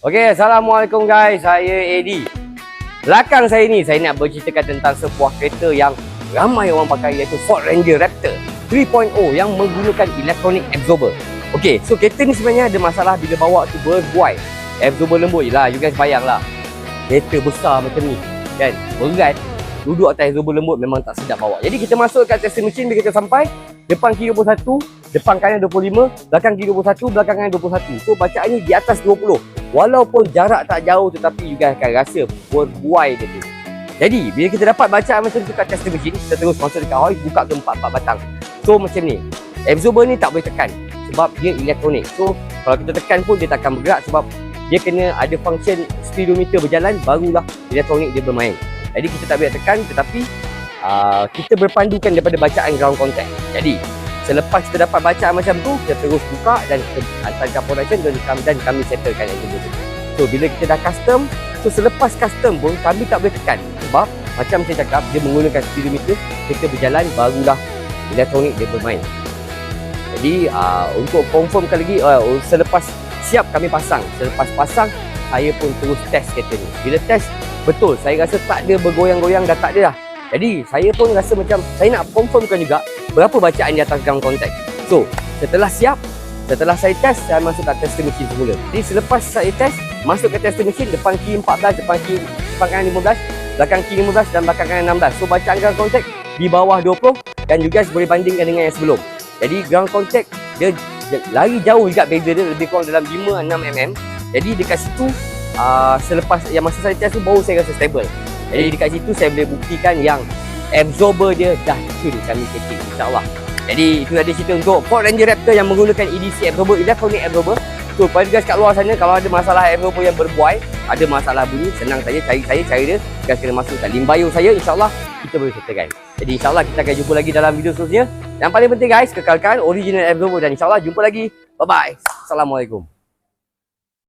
Okey, Assalamualaikum guys. Saya Eddie. Belakang saya ni, saya nak berceritakan tentang sebuah kereta yang ramai orang pakai, iaitu Ford Ranger Raptor 3.0 yang menggunakan electronic absorber. Okey, so kereta ni sebenarnya ada masalah bila bawa tu berbuai. Absorber lembut je lah, you guys bayanglah. Kereta besar macam ni, kan? Berat. Duduk atas absorber lembut memang tak sedap bawa. Jadi kita masuk kat testing mesin bila kita sampai. Depan kiri 21, depan kanan 25, belakang kiri 21, belakang kanan 21. So bacaannya di atas 20. Walaupun jarak tak jauh, tetapi you guys akan rasa berbuai dia tu. Jadi bila kita dapat bacaan macam tu kat testing mesin, kita terus masuk dekat oil, buka ke 4 batang. So macam ni. Absorber ni tak boleh tekan sebab dia elektronik. So kalau kita tekan pun dia takkan bergerak sebab dia kena ada function speedometer berjalan, barulah elektronik dia bermain. Jadi kita tak boleh tekan, tetapi kita berpandukan daripada bacaan ground contact. Jadi selepas kita dapat bacaan macam tu, kita terus buka dan kita hantarkan production dan kami settlekan yang tu. So bila kita dah custom, so selepas custom pun kami tak boleh tekan sebab macam saya cakap, dia menggunakan speedometer, kita berjalan barulah elektronik dia bermain. Jadi untuk confirmkan lagi, selepas siap kami pasang. Selepas pasang, saya pun terus test kereta ni. Bila test, betul, saya rasa tak ada bergoyang-goyang, dah tak ada dah. Jadi saya pun rasa macam saya nak confirmkan juga berapa bacaan di atas ground contact. So setelah siap, setelah saya test, saya masuk kat testing mesin semula. Jadi selepas saya test, masuk ke testing mesin, depan kiri 14, depan kanan 15, belakang kiri 15 dan belakang kanan 16. So bacaan ground contact di bawah 20 dan you guys boleh bandingkan dengan yang sebelum. Jadi ground contact dia lari jauh juga, beza dia lebih kurang dalam 5-6 mm. Jadi dekat situ selepas yang masa saya test tu baru saya rasa stable. Jadi dekat situ saya boleh buktikan yang absorber dia dah cun kami setting, insyaAllah. Jadi itu tadi cerita untuk Ford Ranger Raptor yang menggunakan EDC absorber, electronic absorber. So pada guys kat luar sana, kalau ada masalah absorber yang berbuai, ada masalah bunyi, senang saja cari dia. Guys kena masukkan link bio saya, insyaAllah kita boleh settlekan. Jadi insyaAllah kita akan jumpa lagi dalam video seterusnya. Yang paling penting guys, kekalkan original absorber dan insyaAllah jumpa lagi. Bye bye. Assalamualaikum.